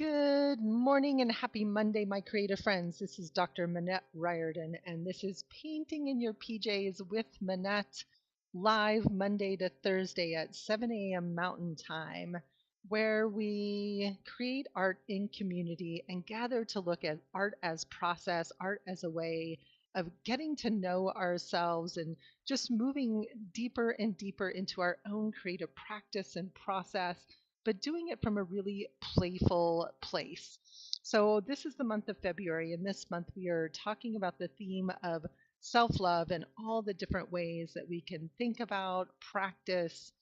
Good morning and happy Monday, my creative friends. This is Dr. Minette Riordan, and this is Painting in Your PJs with Minette, live Monday to Thursday at 7 a.m. Mountain Time, where we create art in community and gather to look at art as process, art as a way of getting to know ourselves and just moving deeper and deeper into our own creative practice and process, but doing it from a really playful place. So, this is the month of February, and this month we are talking about the theme of self love and all the different ways that we can think about, practice,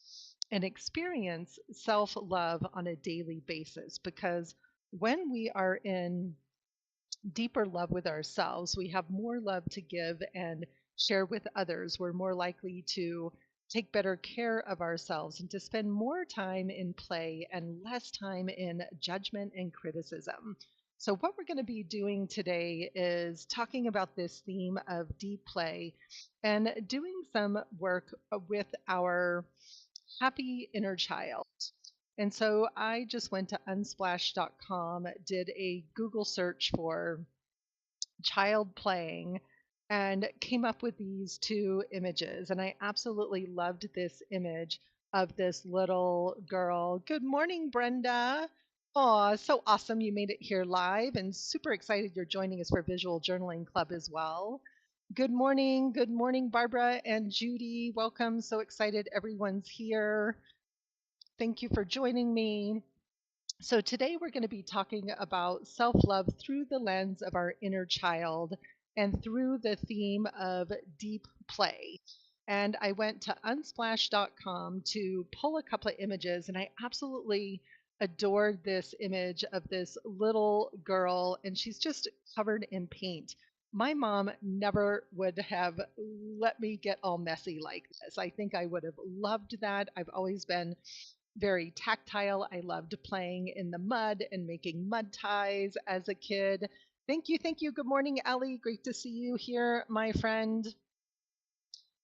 and experience self love on a daily basis. Because when we are in deeper love with ourselves, we have more love to give and share with others. We're more likely to take better care of ourselves and to spend more time in play and less time in judgment and criticism. So, what we're going to be doing today is talking about this theme of deep play and doing some work with our happy inner child. And so I just went to unsplash.com, did a Google search for child playing, and came up with these two images. And I absolutely loved this image of this little girl. Good morning, Brenda. Oh, so awesome you made it here live, and super excited you're joining us for Visual Journaling Club as well. Good morning, Barbara and Judy. Welcome. So excited everyone's here. Thank you for joining me. So, today we're going to be talking about self love through the lens of our inner child and through the theme of deep play. And I went to unsplash.com to pull a couple of images, and I absolutely adored this image of this little girl, and she's just covered in paint. My mom never would have let me get all messy like this. I think I would have loved that. I've always been very tactile. I loved playing in the mud and making mud ties as a kid. Thank you. Thank you. Good morning, Allie. Great to see you here, my friend.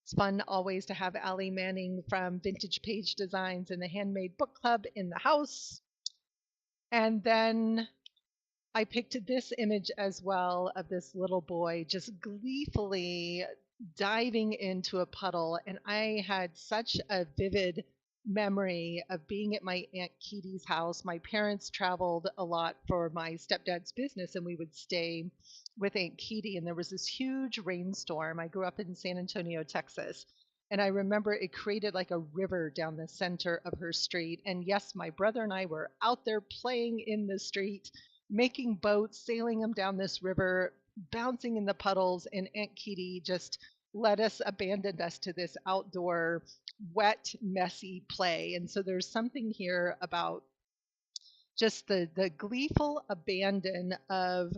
It's fun always to have Allie Manning from Vintage Page Designs and the Handmade Book Club in the house. And then I picked this image as well of this little boy just gleefully diving into a puddle. And I had such a vivid memory of being at my Aunt Kitty's house. My parents traveled a lot for my stepdad's business, and we would stay with Aunt Kitty. And there was this huge rainstorm. I grew up in San Antonio, Texas. And I remember it created like a river down the center of her street. And yes, my brother and I were out there playing in the street, making boats, sailing them down this river, bouncing in the puddles, and Aunt Kitty just let us abandoned us to this outdoor, wet, messy play. And so there's something here about just the gleeful abandon of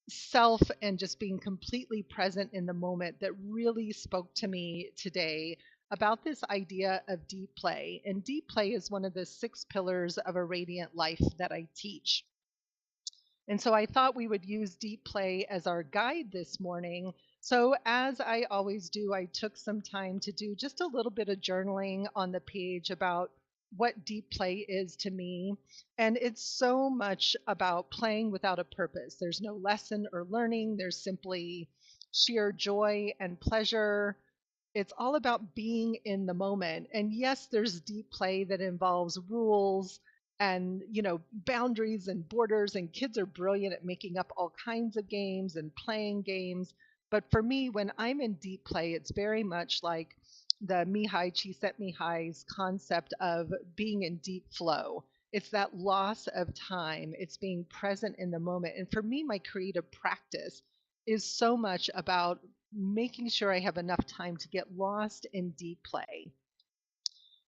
self and just being completely present in the moment that really spoke to me today about this idea of deep play. And deep play is one of the 6 pillars of a radiant life that I teach. And so I thought we would use deep play as our guide this morning. So, as I always do, I took some time to do just a little bit of journaling on the page about what deep play is to me. And it's so much about playing without a purpose. There's no lesson or learning, there's simply sheer joy and pleasure. It's all about being in the moment. And yes, there's deep play that involves rules and, boundaries and borders, and kids are brilliant at making up all kinds of games and playing games. But for me, when I'm in deep play, it's very much like the Mihai Csikszentmihalyi's concept of being in deep flow. It's that loss of time. It's being present in the moment. And for me, my creative practice is so much about making sure I have enough time to get lost in deep play.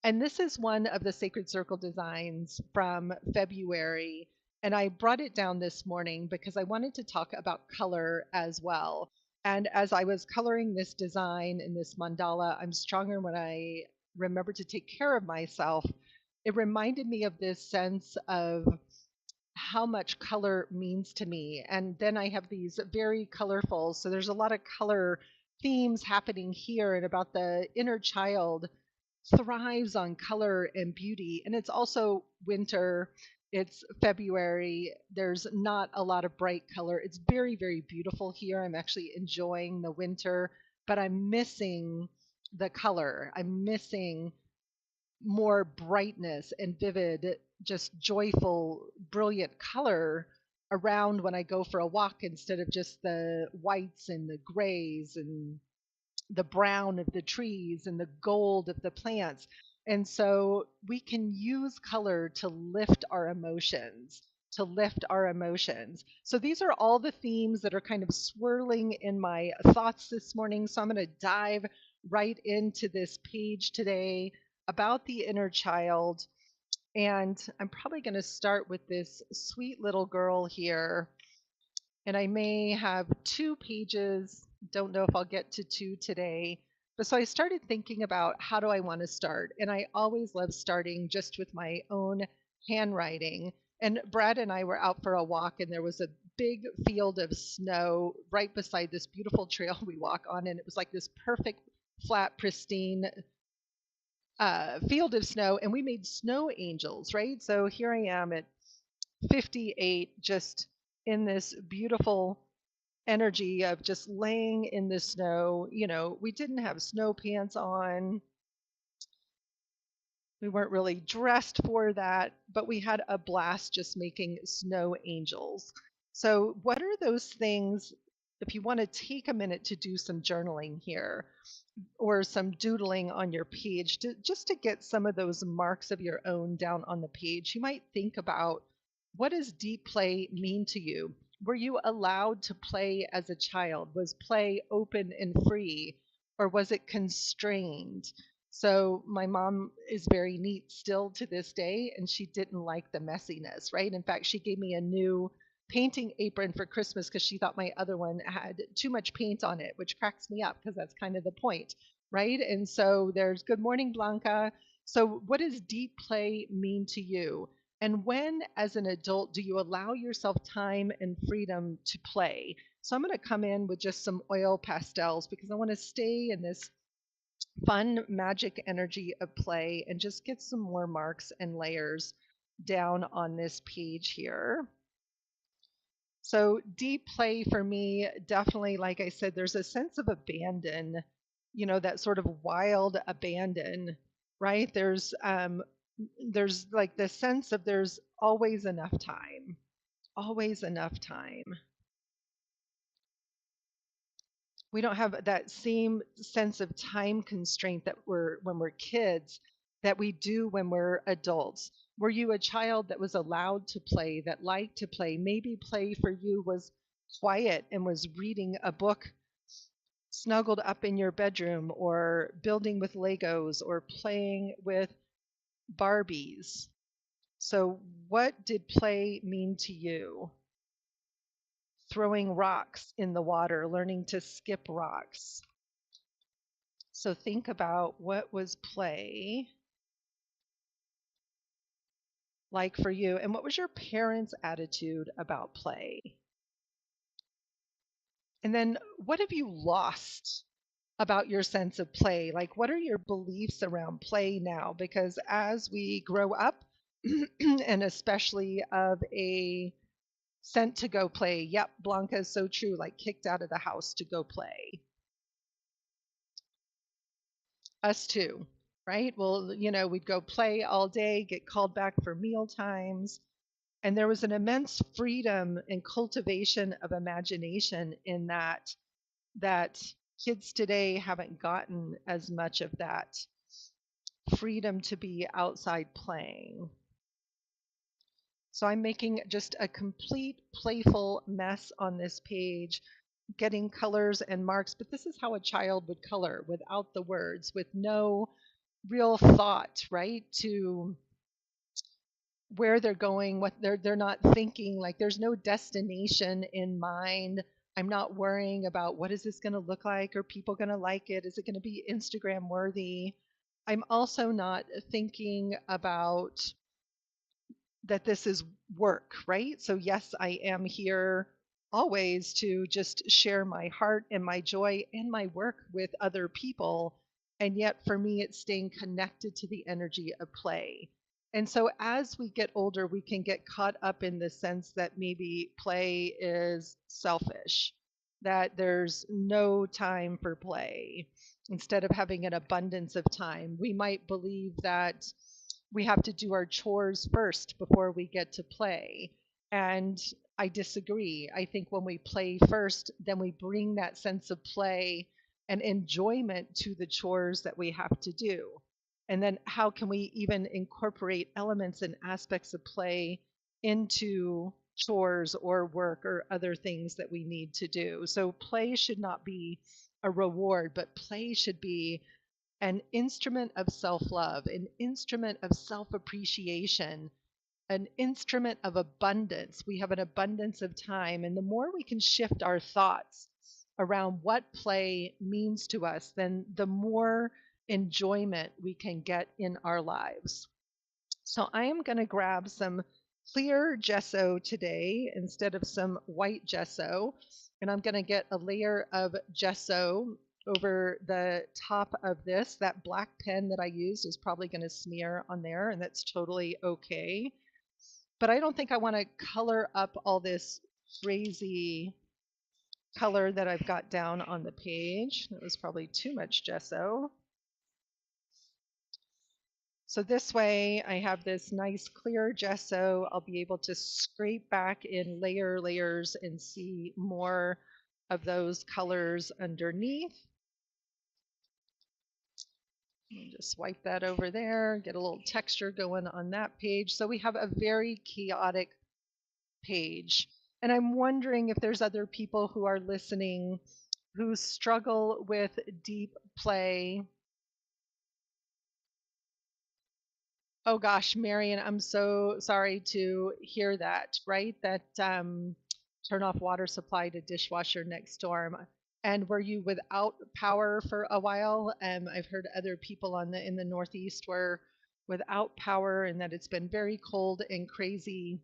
And this is one of the Sacred Circle designs from February. And I brought it down this morning because I wanted to talk about color as well. And as I was coloring this design in this mandala, I'm stronger when I remember to take care of myself. It reminded me of this sense of how much color means to me. And then I have these very colorful, so there's a lot of color themes happening here and about the inner child thrives on color and beauty. And it's also winter. It's February. There's not a lot of bright color. It's very, very beautiful here. I'm actually enjoying the winter, but I'm missing the color. I'm missing more brightness and vivid, just joyful, brilliant color around when I go for a walk instead of just the whites and the grays and the brown of the trees and the gold of the plants. And so we can use color to lift our emotions, to lift our emotions. So these are all the themes that are kind of swirling in my thoughts this morning. So I'm going to dive right into this page today about the inner child. And I'm probably going to start with this sweet little girl here, and I may have two pages. Don't know if I'll get to two today. But so I started thinking about how do I want to start? And I always love starting just with my own handwriting. And Brad and I were out for a walk, and there was a big field of snow right beside this beautiful trail we walk on. And it was like this perfect, flat, pristine field of snow. And we made snow angels, right? So here I am at 58, just in this beautiful energy of just laying in the snow. You know, we didn't have snow pants on. We weren't really dressed for that, but we had a blast just making snow angels. So, what are those things? If you want to take a minute to do some journaling here, or some doodling on your page just to get some of those marks of your own down on the page, you might think about, what does deep play mean to you? Were you allowed to play as a child? Was play open and free, or was it constrained? So my mom is very neat still to this day, and she didn't like the messiness, right? In fact, she gave me a new painting apron for Christmas because she thought my other one had too much paint on it, which cracks me up because that's kind of the point, right? And so there's good morning, Blanca. So, what does deep play mean to you? And when, as an adult, do you allow yourself time and freedom to play? So, I'm going to come in with just some oil pastels because I want to stay in this fun magic energy of play and just get some more marks and layers down on this page here. So deep play for me, definitely, like I said, there's a sense of abandon, that sort of wild abandon, right? There's like the sense of there's always enough time, always enough time. We don't have that same sense of time constraint that we're when we're kids that we do when we're adults. Were you a child that was allowed to play, that liked to play? Maybe play for you was quiet and was reading a book snuggled up in your bedroom, or building with Legos, or playing with Barbies. So, what did play mean to you? Throwing rocks in the water, learning to skip rocks. So think about, what was play like for you, and what was your parents' attitude about play? And then what have you lost about your sense of play? Like, what are your beliefs around play now? Because as we grow up, and especially of a sent to go play, yep, Blanca is so true, like kicked out of the house to go play. Us too, right? Well, we'd go play all day, get called back for meal times. And there was an immense freedom and cultivation of imagination in that kids today haven't gotten as much of that freedom to be outside playing. So I'm making just a complete playful mess on this page, getting colors and marks, but this is how a child would color without the words, with no real thought, right? To where they're going, what they're not thinking, like there's no destination in mind. I'm not worrying about what is this going to look like, or people going to like it, is it going to be Instagram worthy. I'm also not thinking about that this is work, right? So yes, I am here always to just share my heart and my joy and my work with other people, and yet for me it's staying connected to the energy of play. And so as we get older, we can get caught up in the sense that maybe play is selfish, that there's no time for play. Instead of having an abundance of time, we might believe that we have to do our chores first before we get to play. And I disagree. I think when we play first, then we bring that sense of play and enjoyment to the chores that we have to do. And then how can we even incorporate elements and aspects of play into chores or work or other things that we need to do? So play should not be a reward, but play should be an instrument of self love, an instrument of self appreciation, an instrument of abundance. We have an abundance of time. And the more we can shift our thoughts around what play means to us, then the more enjoyment we can get in our lives. So I am going to grab some clear gesso today instead of some white gesso. And I'm going to get a layer of gesso over the top of this. That black pen that I used is probably going to smear on there, and that's totally okay. But I don't think I want to color up all this crazy color that I've got down on the page. That was probably too much gesso. So this way I have this nice clear gesso. I'll be able to scrape back in layers and see more of those colors underneath. Just wipe that over there, get a little texture going on that page. So we have a very chaotic page. And I'm wondering if there's other people who are listening who struggle with deep play. Oh gosh, Marion, I'm so sorry to hear that, right? That turn off water supply to dishwasher next storm. And were you without power for a while? I've heard other people in the Northeast were without power and that it's been very cold and crazy.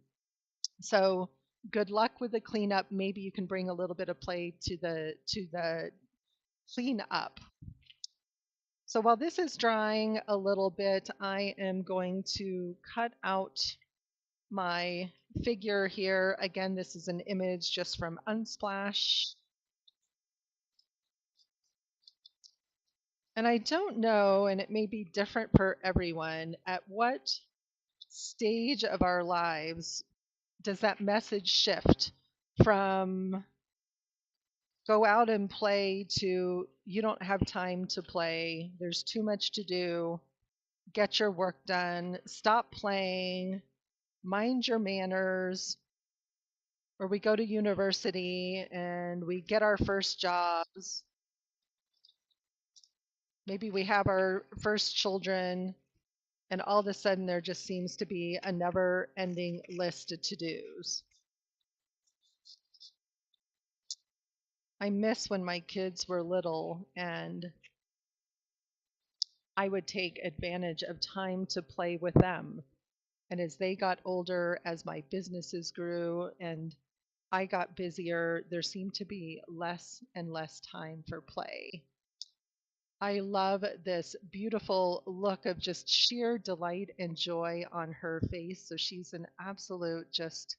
So good luck with the cleanup. Maybe you can bring a little bit of play to the cleanup. So while this is drying a little bit, I am going to cut out my figure here. Again, this is an image just from Unsplash. And I don't know, and it may be different for everyone, at what stage of our lives does that message shift from go out and play to you don't have time to play, there's too much to do, get your work done, stop playing, mind your manners, or we go to university and we get our first jobs. Maybe we have our first children, and all of a sudden there just seems to be a never ending list of to dos. I miss when my kids were little and I would take advantage of time to play with them. And as they got older, as my businesses grew and I got busier, there seemed to be less and less time for play. I love this beautiful look of just sheer delight and joy on her face. So she's an absolute, just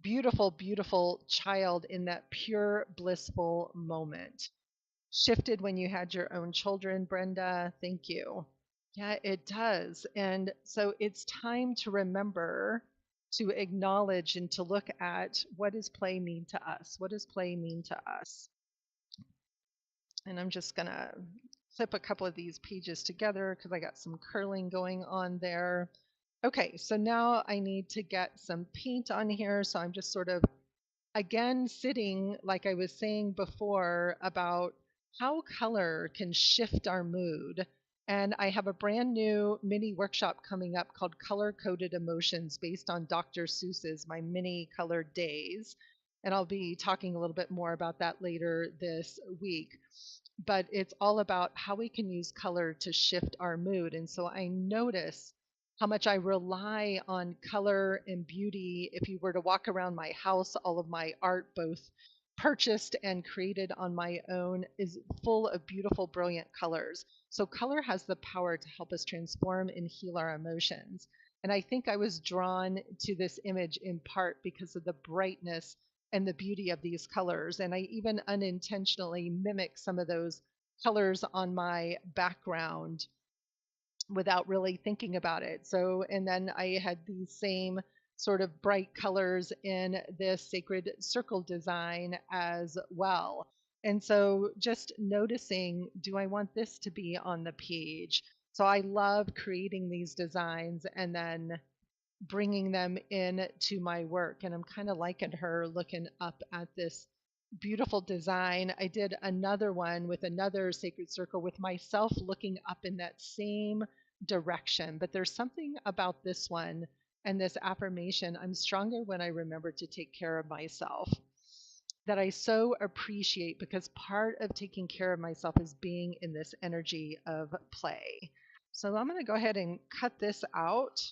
beautiful, beautiful child in that pure, blissful moment. Shifted when you had your own children, Brenda. Thank you. Yeah, it does. And so it's time to remember to acknowledge and to look at what does play mean to us? What does play mean to us? And I'm just going to clip a couple of these pages together because I got some curling going on there. Okay, so now I need to get some paint on here. So I'm just sort of, again, sitting, like I was saying before, about how color can shift our mood. And I have a brand new mini workshop coming up called Color Coded Emotions based on Dr. Seuss's My Mini Colored Days. And I'll be talking a little bit more about that later this week. But it's all about how we can use color to shift our mood. And so I notice how much I rely on color and beauty. If you were to walk around my house, all of my art, both purchased and created on my own is full of beautiful, brilliant colors. So, color has the power to help us transform and heal our emotions. And I think I was drawn to this image in part because of the brightness and the beauty of these colors. And I even unintentionally mimic some of those colors on my background without really thinking about it. So, and then I had these same sort of bright colors in this sacred circle design as well. And so just noticing, do I want this to be on the page? So I love creating these designs and then bringing them in to my work. And I'm kind of liking her looking up at this beautiful design. I did another one with another sacred circle with myself looking up in that same direction. But there's something about this one and this affirmation, I'm stronger when I remember to take care of myself, that I so appreciate, because part of taking care of myself is being in this energy of play. So I'm going to go ahead and cut this out.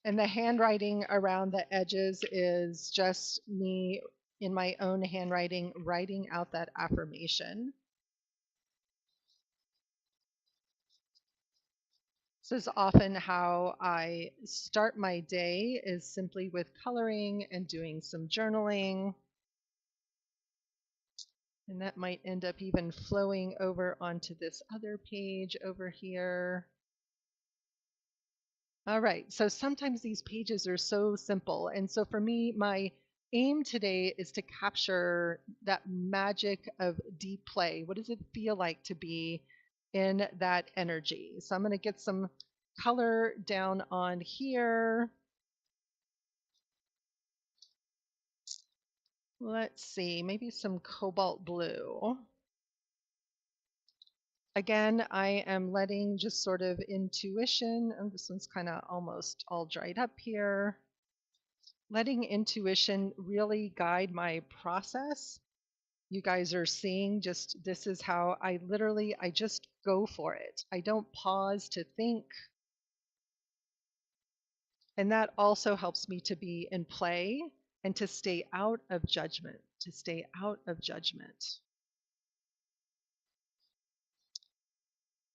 And the handwriting around the edges is just me in my own handwriting writing out that affirmation. This is often how I start my day, is simply with coloring and doing some journaling. And that might end up even flowing over onto this other page over here. All right, so sometimes these pages are so simple. And so for me, my aim today is to capture that magic of deep play. What does it feel like to be in that energy? So I'm going to get some color down on here. Let's see, maybe some cobalt blue. Again, I am letting just sort of intuition, and this one's kind of almost all dried up here. Letting intuition really guide my process. You guys are seeing, just this is how I just go for it. I don't pause to think. And that also helps me to be in play and to stay out of judgment, to stay out of judgment.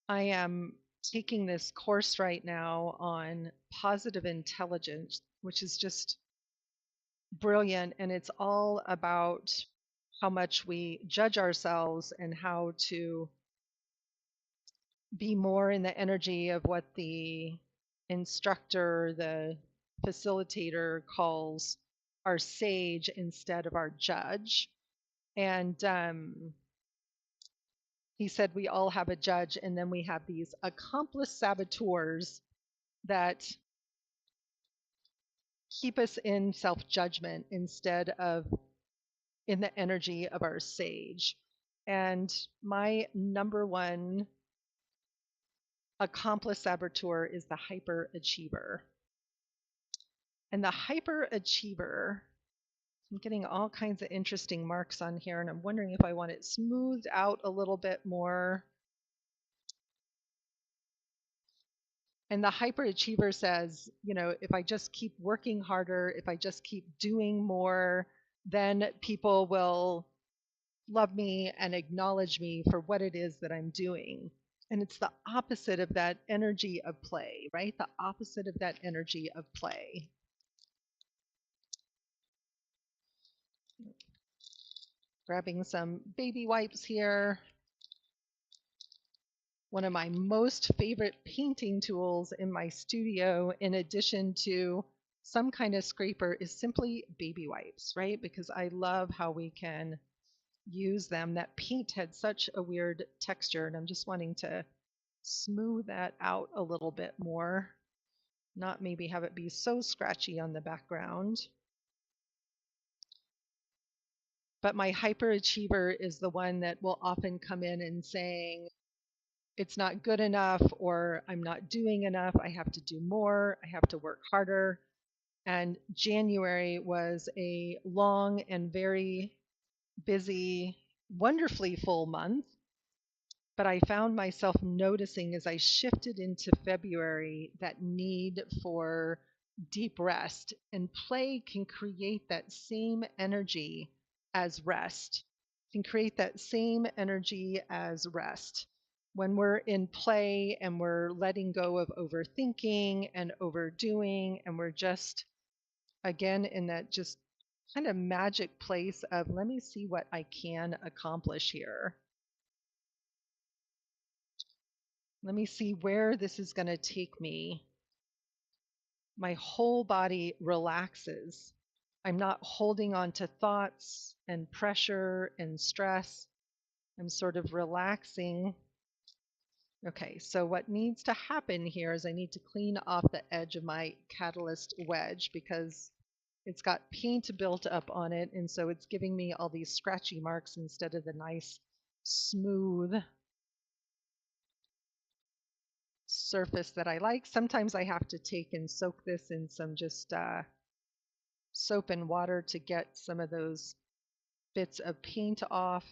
I am taking this course right now on positive intelligence, which is just brilliant. And it's all about how much we judge ourselves and how to be more in the energy of what the instructor, the facilitator calls our sage instead of our judge. And he said we all have a judge, and then we have these accomplice saboteurs that keep us in self judgment instead of in the energy of our sage. And my number one accomplice saboteur is the hyperachiever. And the hyperachiever, I'm getting all kinds of interesting marks on here, and I'm wondering if I want it smoothed out a little bit more. And the hyperachiever says, you know, if I just keep working harder, if I just keep doing more, then people will love me and acknowledge me for what it is that I'm doing. And it's the opposite of that energy of play, right? The opposite of that energy of play. Grabbing some baby wipes here. One of my most favorite painting tools in my studio, in addition to some kind of scraper, is simply baby wipes, right? Because I love how we can use them. That paint had such a weird texture, and I'm just wanting to smooth that out a little bit more, not maybe have it be so scratchy on the background. But my hyperachiever is the one that will often come in and saying, it's not good enough, or I'm not doing enough, I have to do more, I have to work harder. And January was a long and very busy, wonderfully full month. But I found myself noticing as I shifted into February that need for deep rest. And play can create that same energy as rest, can create that same energy as rest. When we're in play and we're letting go of overthinking and overdoing, and we're just, again, in that just kind of magic place of, let me see what I can accomplish here. Let me see where this is going to take me. My whole body relaxes. I'm not holding on to thoughts and pressure and stress. I'm sort of relaxing. Okay, so what needs to happen here is I need to clean off the edge of my catalyst wedge because it's got paint built up on it, and so it's giving me all these scratchy marks instead of the nice, smooth surface that I like. Sometimes I have to take and soak this in some just soap and water to get some of those bits of paint off,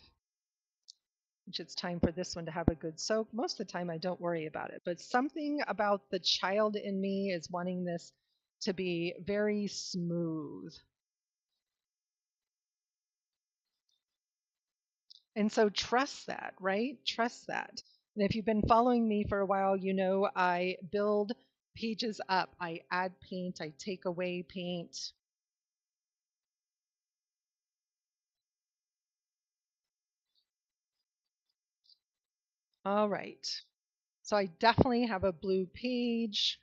which it's time for this one to have a good soak. Most of the time I don't worry about it, but something about the child in me is wanting this to be very smooth. And so trust that, right? Trust that. And if you've been following me for a while, you know I build pages up. I add paint, I take away paint. All right. So I definitely have a blue page.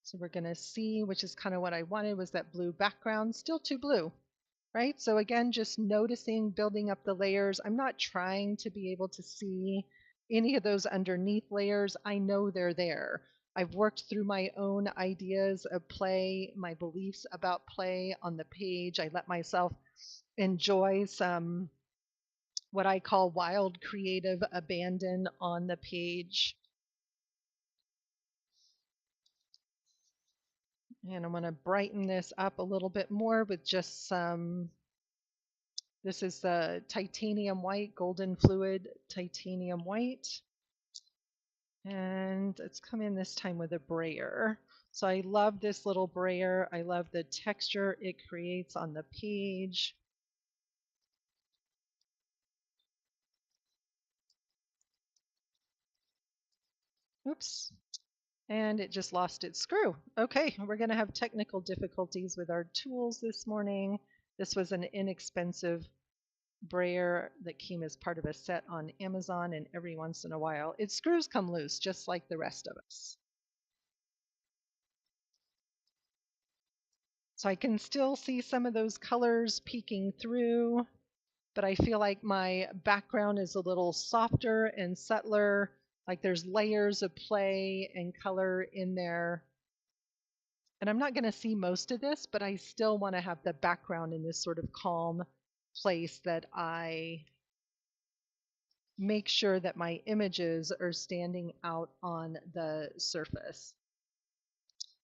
So we're going to see, which is kind of what I wanted, was that blue background, still too blue, right? So again, just noticing, building up the layers. I'm not trying to be able to see any of those underneath layers. I know they're there. I've worked through my own ideas of play, my beliefs about play on the page. I let myself enjoy some what I call wild creative abandon on the page. And I'm going to brighten this up a little bit more with just some, this is the titanium white, golden fluid titanium white. And it's come in this time with a brayer. So I love this little brayer. I love the texture it creates on the page. Oops. And it just lost its screw. Okay, we're going to have technical difficulties with our tools this morning. This was an inexpensive brayer that came as part of a set on Amazon, and every once in a while its screws come loose, just like the rest of us. So I can still see some of those colors peeking through, but I feel like my background is a little softer and subtler, like there's layers of play and color in there. And I'm not going to see most of this, but I still want to have the background in this sort of calm place that I make sure that my images are standing out on the surface.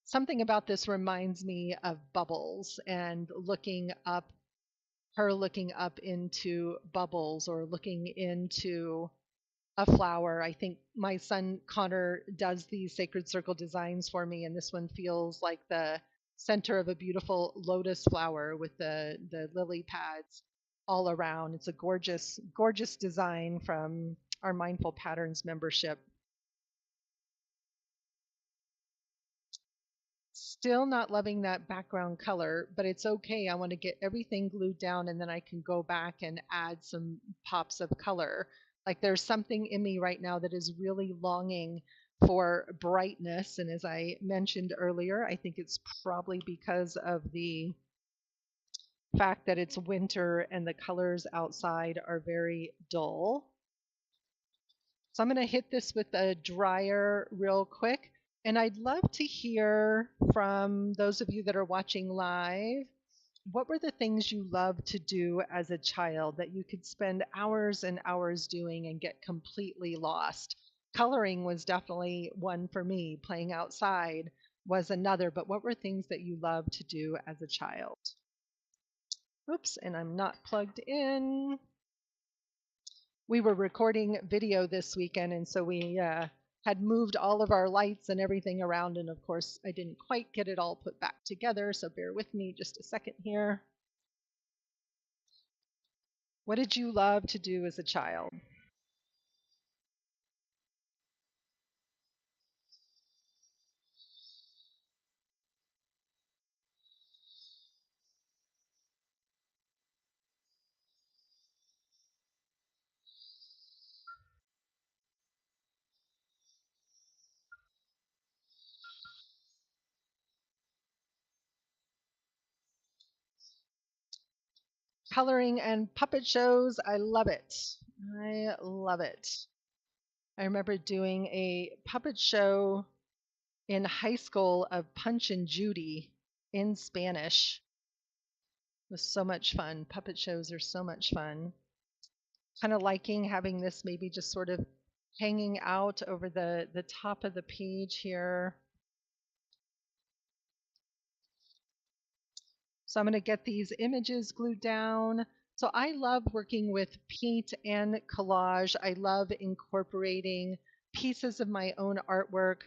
Something about this reminds me of bubbles and looking up, her looking up into bubbles or looking into a flower. I think my son Connor does these sacred circle designs for me, and this one feels like the center of a beautiful lotus flower with the lily pads all around. It's a gorgeous, gorgeous design from our Mindful Patterns membership. Still not loving that background color, but it's okay. I want to get everything glued down and then I can go back and add some pops of color. Like there's something in me right now that is really longing for brightness. And as I mentioned earlier, I think it's probably because of the fact that it's winter and the colors outside are very dull. So I'm going to hit this with a dryer real quick. And I'd love to hear from those of you that are watching live. What were the things you loved to do as a child that you could spend hours and hours doing and get completely lost? Coloring was definitely one for me. Playing outside was another. But what were things that you loved to do as a child? Oops, and I'm not plugged in. We were recording video this weekend, and so we had moved all of our lights and everything around. And of course, I didn't quite get it all put back together. So bear with me just a second here. What did you love to do as a child? Coloring and puppet shows. I love it. I love it. I remember doing a puppet show in high school of Punch and Judy in Spanish. It was so much fun. Puppet shows are so much fun. Kind of liking having this maybe just sort of hanging out over the top of the page here. So I'm going to get these images glued down. So I love working with paint and collage. I love incorporating pieces of my own artwork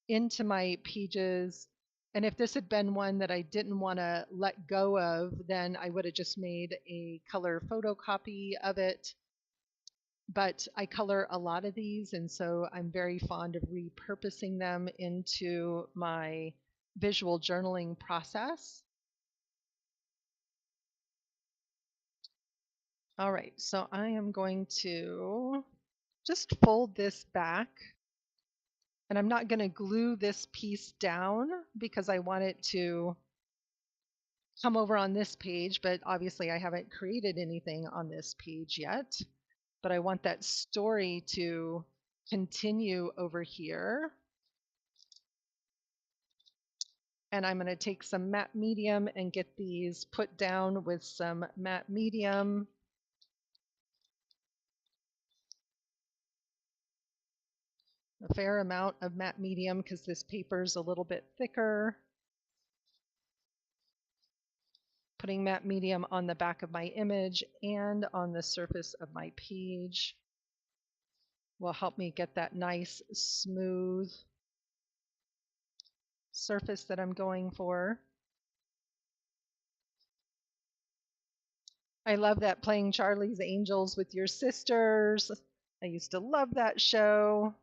into my pages. And if this had been one that I didn't want to let go of, then I would have just made a color photocopy of it. But I color a lot of these, and so I'm very fond of repurposing them into my visual journaling process. All right, so I am going to just fold this back, and I'm not going to glue this piece down because I want it to come over on this page, but obviously I haven't created anything on this page yet. But I want that story to continue over here. And I'm going to take some matte medium and get these put down with some matte medium. A fair amount of matte medium because this paper is a little bit thicker. Putting matte medium on the back of my image and on the surface of my page will help me get that nice smooth surface that I'm going for. I love that playing Charlie's Angels with your sisters. I used to love that show.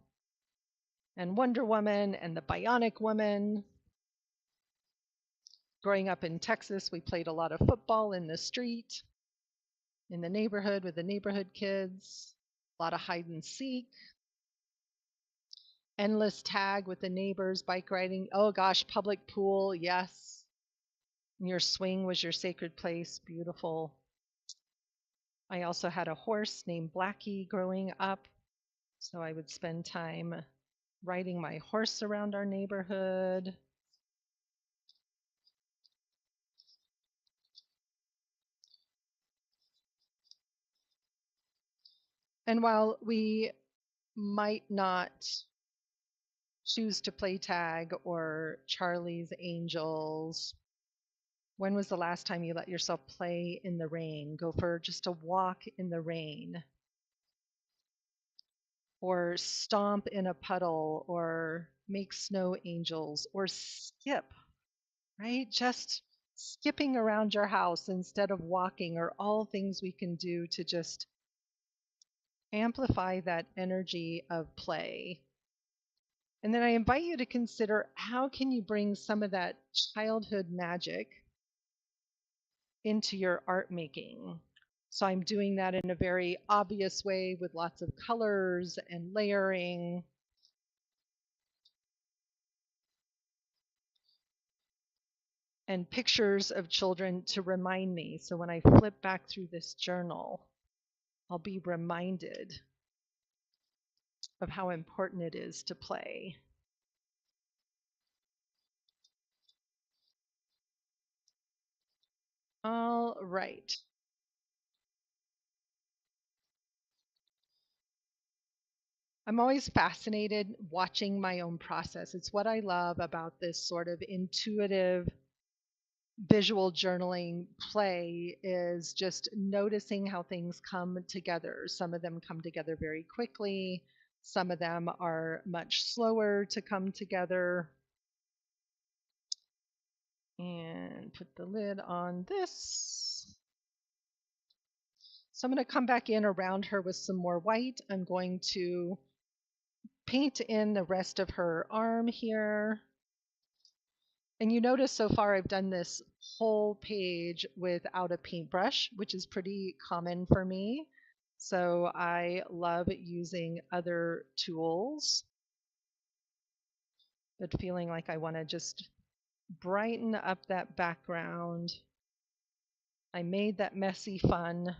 And Wonder Woman and the Bionic Woman. Growing up in Texas, we played a lot of football in the street, in the neighborhood with the neighborhood kids, a lot of hide and seek, endless tag with the neighbors, bike riding. Oh gosh, public pool, yes. And your swing was your sacred place, beautiful. I also had a horse named Blackie growing up, so I would spend time riding my horse around our neighborhood. And while we might not choose to play tag or Charlie's Angels, when was the last time you let yourself play in the rain? Go for just a walk in the rain, or stomp in a puddle, or make snow angels, or skip, right? Just skipping around your house instead of walking are all things we can do to just amplify that energy of play. And then I invite you to consider, how can you bring some of that childhood magic into your art making? So I'm doing that in a very obvious way with lots of colors and layering. And pictures of children to remind me. So when I flip back through this journal, I'll be reminded of how important it is to play. All right. I'm always fascinated watching my own process. It's what I love about this sort of intuitive visual journaling play, is just noticing how things come together. Some of them come together very quickly. Some of them are much slower to come together. And put the lid on this. So I'm going to come back in around her with some more white. I'm going to paint in the rest of her arm here. And you notice so far I've done this whole page without a paintbrush, which is pretty common for me. So I love using other tools, but feeling like I want to just brighten up that background. I made that messy fun.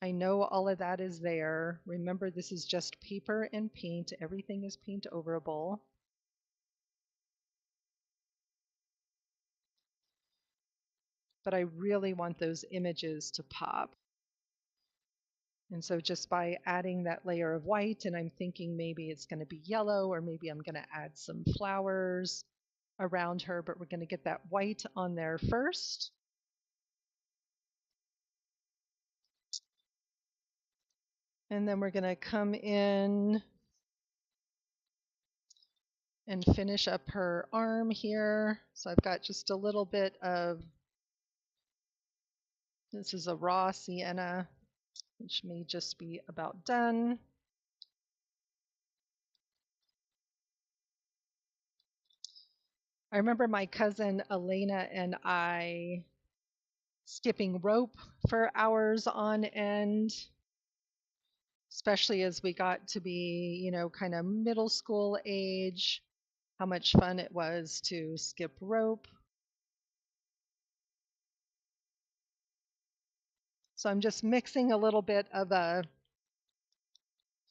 I know all of that is there. Remember, this is just paper and paint. Everything is paint overable. But I really want those images to pop. And so just by adding that layer of white, and I'm thinking maybe it's going to be yellow, or maybe I'm going to add some flowers around her, but we're going to get that white on there first. And then we're going to come in and finish up her arm here. So I've got just a little bit of, this is a raw sienna, which may just be about done. I remember my cousin Elena and I skipping rope for hours on end, especially as we got to be, kind of middle school age, how much fun it was to skip rope. So I'm just mixing a little bit of a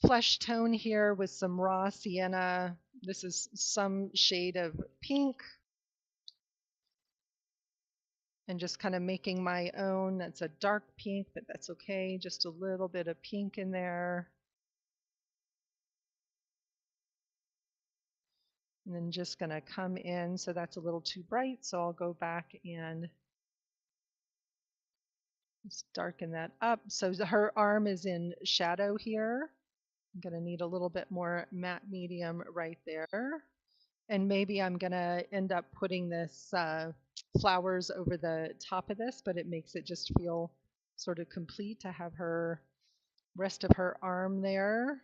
flesh tone here with some raw sienna. This is some shade of pink. And just kind of making my own. That's a dark pink, but that's okay. Just a little bit of pink in there. And then just going to come in. So that's a little too bright. So I'll go back and just darken that up. So her arm is in shadow here. I'm going to need a little bit more matte medium right there. And maybe I'm going to end up putting this flowers over the top of this, but it makes it just feel sort of complete to have her rest of her arm there.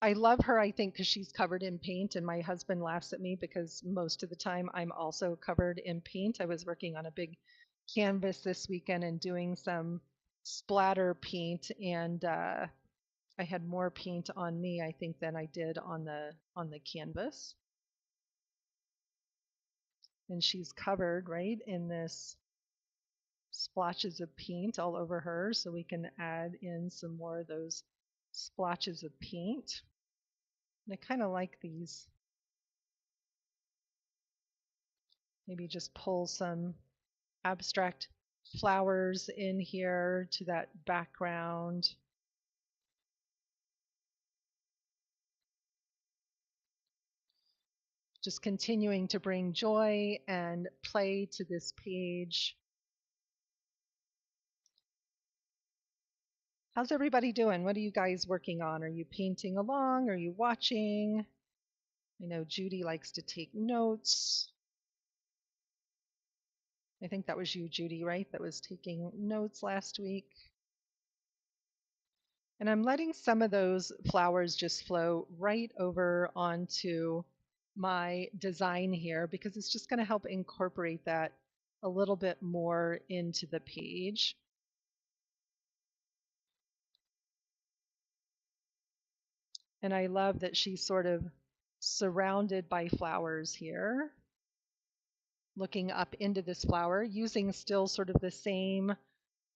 I love her, I think, because she's covered in paint, and my husband laughs at me because most of the time I'm also covered in paint. I was working on a big canvas this weekend and doing some splatter paint, and I had more paint on me, I think, than I did on the canvas. And she's covered, right, in this splotches of paint all over her, so we can add in some more of those splotches of paint. And I kind of like these. Maybe just pull some abstract flowers in here to that background. Just continuing to bring joy and play to this page. How's everybody doing? What are you guys working on? Are you painting along? Are you watching? I know Judy likes to take notes. I think that was you, Judy, right? That was taking notes last week. And I'm letting some of those flowers just flow right over onto my design here because it's just going to help incorporate that a little bit more into the page. And I love that she's sort of surrounded by flowers here, looking up into this flower, using still sort of the same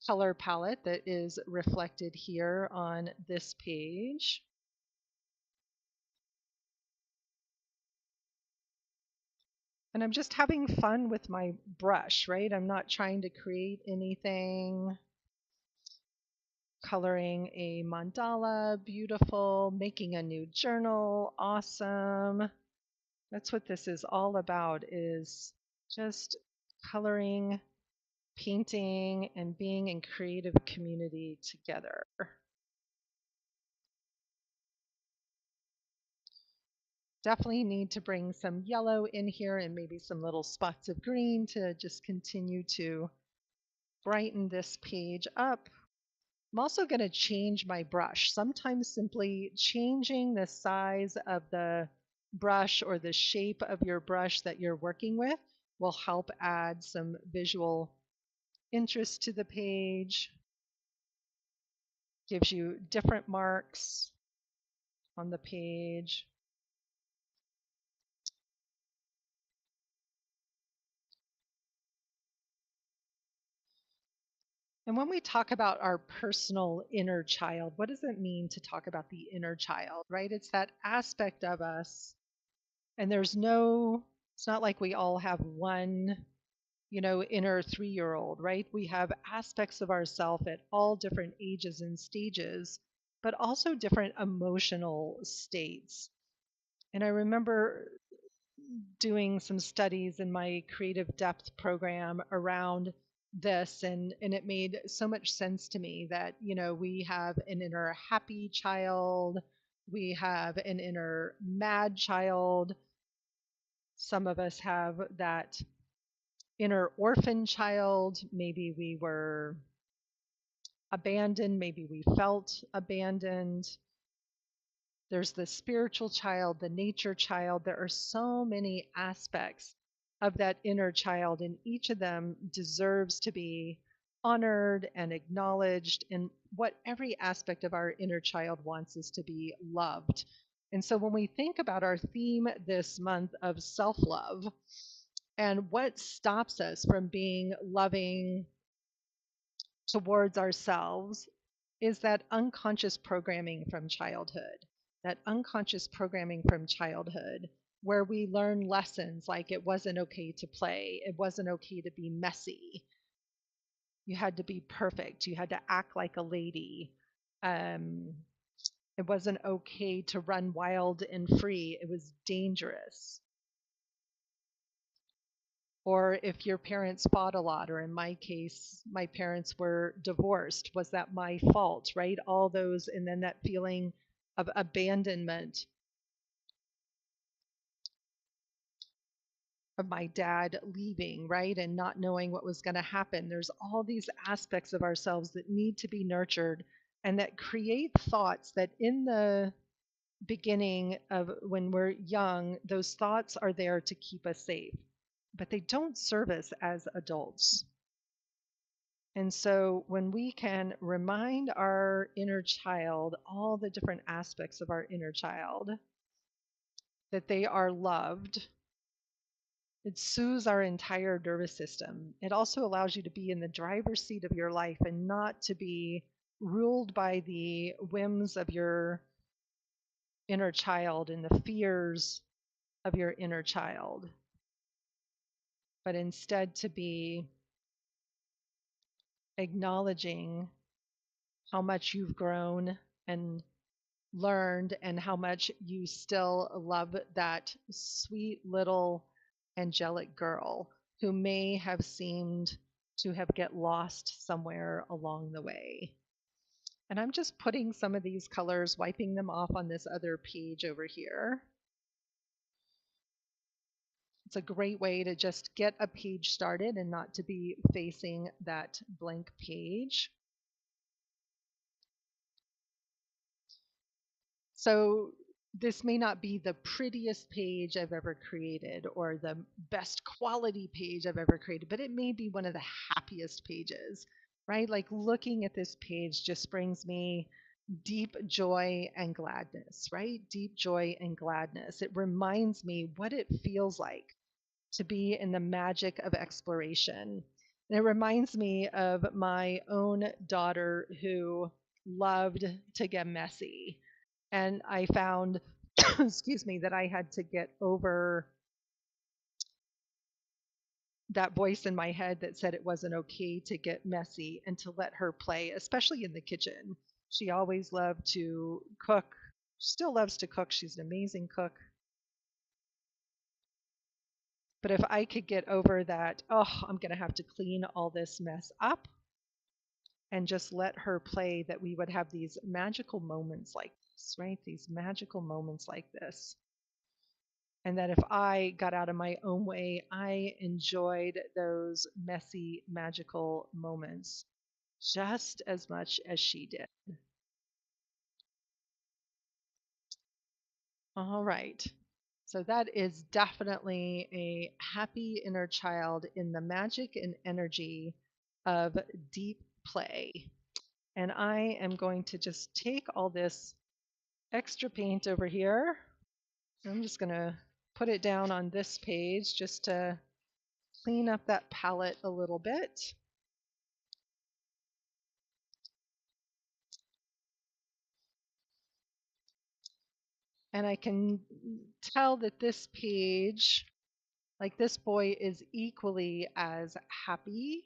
color palette that is reflected here on this page. And I'm just having fun with my brush, right? I'm not trying to create anything. Coloring a mandala, beautiful. Making a new journal, awesome. That's what this is all about, is just coloring painting and being in creative community together. Definitely need to bring some yellow in here and maybe some little spots of green to just continue to brighten this page up. I'm also going to change my brush. Sometimes simply changing the size of the brush or the shape of your brush that you're working with will help add some visual interest to the page. Gives you different marks on the page. And when we talk about our personal inner child, what does it mean to talk about the inner child, right? It's that aspect of us. And it's not like we all have one, inner 3-year-old, right? We have aspects of ourself at all different ages and stages, but also different emotional states. And I remember doing some studies in my creative depth program around this, and it made so much sense to me that we have an inner happy child, we have an inner mad child, some of us have that inner orphan child. Maybe we were abandoned, maybe we felt abandoned. There's the spiritual child, the nature child. There are so many aspects of that inner child, and each of them deserves to be honored and acknowledged. And what every aspect of our inner child wants is to be loved. And so when we think about our theme this month of self love and what stops us from being loving towards ourselves, is that unconscious programming from childhood. That unconscious programming from childhood where we learn lessons like it wasn't okay to play, it wasn't okay to be messy, you had to be perfect, you had to act like a lady. Um, it wasn't okay to run wild and free, it was dangerous. Or if your parents fought a lot, or in my case, my parents were divorced, was that my fault, right? All those, and then that feeling of abandonment of my dad leaving, right? And not knowing what was going to happen. There's all these aspects of ourselves that need to be nurtured and that create thoughts that in the beginning of when we're young, those thoughts are there to keep us safe, but they don't serve us as adults. And so when we can remind our inner child, all the different aspects of our inner child, that they are loved, it soothes our entire nervous system. It also allows you to be in the driver's seat of your life and not to be ruled by the whims of your inner child and the fears of your inner child, but instead to be acknowledging how much you've grown and learned and how much you still love that sweet little angelic girl who may have seemed to have get lost somewhere along the way. And I'm just putting some of these colors, wiping them off on this other page over here. It's a great way to just get a page started and not to be facing that blank page. So this may not be the prettiest page I've ever created or the best quality page I've ever created, but it may be one of the happiest pages, right? Like looking at this page just brings me deep joy and gladness, right? Deep joy and gladness. It reminds me what it feels like to be in the magic of exploration. And it reminds me of my own daughter who loved to get messy. And I found, excuse me, that I had to get over that voice in my head that said it wasn't okay to get messy and to let her play, especially in the kitchen. She always loved to cook, still loves to cook. She's an amazing cook. But if I could get over that, oh, I'm going to have to clean all this mess up and just let her play, that we would have these magical moments like this, right? These magical moments like this. And that if I got out of my own way, I enjoyed those messy, magical moments just as much as she did. All right. So that is definitely a happy inner child in the magic and energy of deep play. And I am going to just take all this extra paint over here. I'm just going to put it down on this page just to clean up that palette a little bit. And I can tell that this page, like this boy, is equally as happy,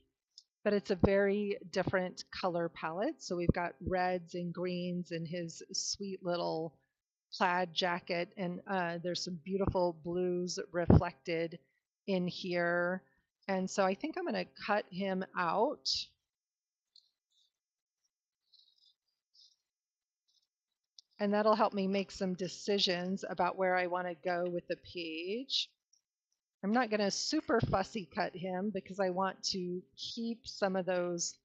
but it's a very different color palette. So we've got reds and greens in his sweet little plaid jacket, and there's some beautiful blues reflected in here. And so I think I'm going to cut him out. And that'll help me make some decisions about where I want to go with the page. I'm not going to super fussy cut him because I want to keep some of those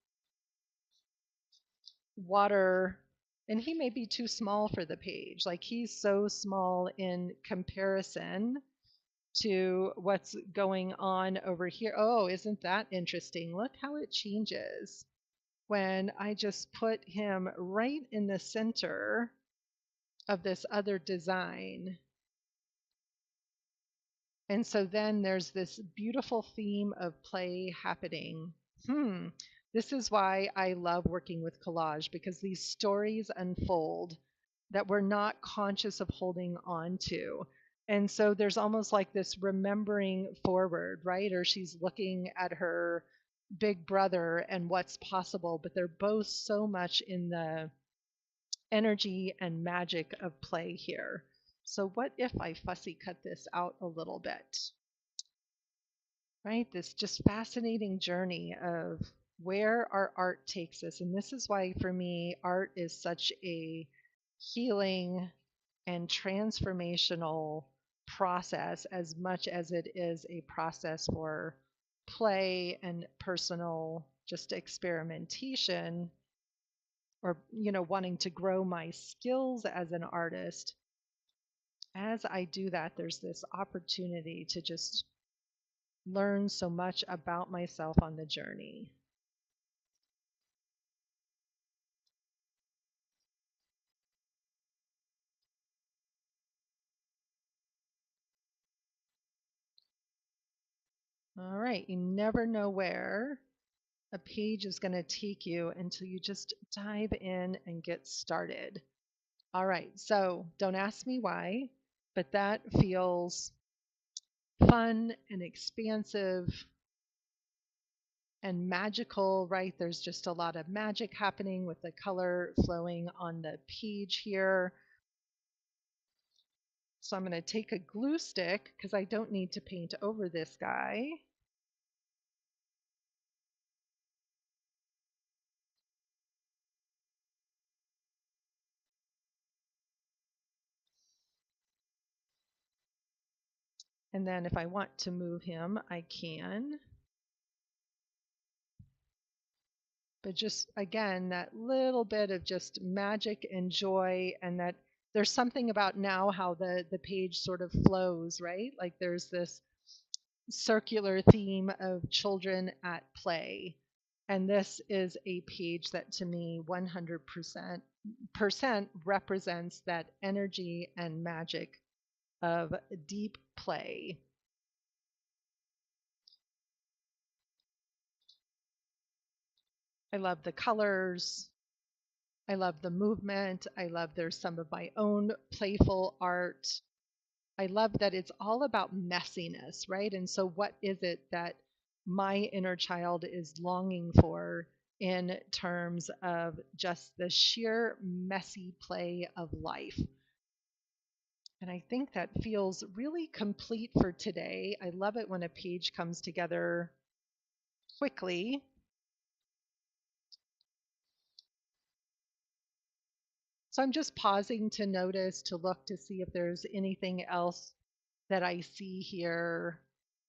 water, and he may be too small for the page. Like, he's so small in comparison to what's going on over here. Oh, isn't that interesting? Look how it changes when I just put him right in the center of this other design. And so then there's this beautiful theme of play happening. This is why I love working with collage, because these stories unfold that we're not conscious of holding on to. And so there's almost like this remembering forward, right? Or she's looking at her big brother and what's possible, but they're both so much in the energy and magic of play here. So what if I fussy cut this out a little bit? Right? This just fascinating journey of where our art takes us. And this is why, for me, art is such a healing and transformational process as much as it is a process for play and personal just experimentation, or wanting to grow my skills as an artist. As I do that, there's this opportunity to just learn so much about myself on the journey. All right, you never know where a page is going to take you until you just dive in and get started. All right, so don't ask me why, but that feels fun and expansive and magical, right? There's just a lot of magic happening with the color flowing on the page here. So I'm going to take a glue stick because I don't need to paint over this guy. And then if I want to move him, I can. But just, again, that little bit of just magic and joy, and that there's something about now how the page sort of flows, right? Like there's this circular theme of children at play. And this is a page that, to me, 100% represents that energy and magic of deep play. I love the colors. I love the movement. I love there's some of my own playful art. I love that it's all about messiness, right? And so, what is it that my inner child is longing for in terms of just the sheer messy play of life? And I think that feels really complete for today. I love it when a page comes together quickly. So I'm just pausing to notice, to look to see if there's anything else that I see here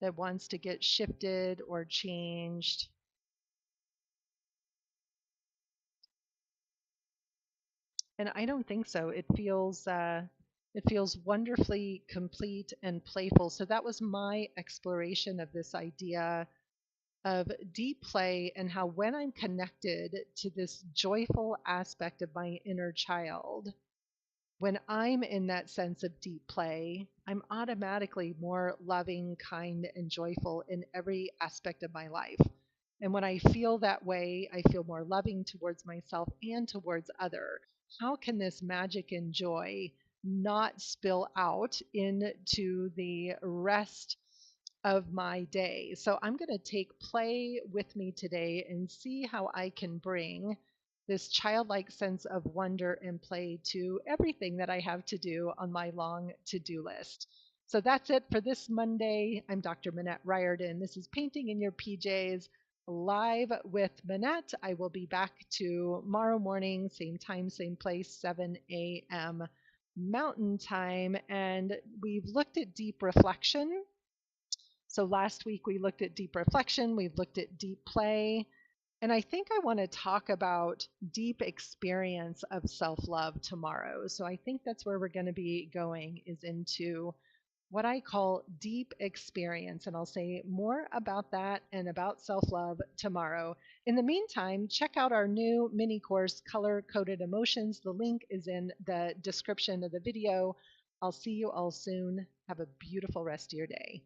that wants to get shifted or changed. And I don't think so. It feels wonderfully complete and playful. So that was my exploration of this idea of deep play, and how when I'm connected to this joyful aspect of my inner child, when I'm in that sense of deep play, I'm automatically more loving, kind, and joyful in every aspect of my life. And when I feel that way, I feel more loving towards myself and towards other. How can this magic and joy not spill out into the rest of my day? So I'm going to take play with me today and see how I can bring this childlike sense of wonder and play to everything that I have to do on my long to do list. So that's it for this Monday. I'm Dr. Minette Riordan. This is Painting in Your PJs live with Minette. I will be back tomorrow morning, same time, same place, 7 a.m. Mountain Time. And we've looked at deep reflection. So last week we looked at deep reflection, we looked at deep play, and I think I want to talk about deep experience of self-love tomorrow. So I think that's where we're going to be going, is into what I call deep experience. And I'll say more about that and about self-love tomorrow. In the meantime, check out our new mini course, Color Coded Emotions. The link is in the description of the video. I'll see you all soon. Have a beautiful rest of your day.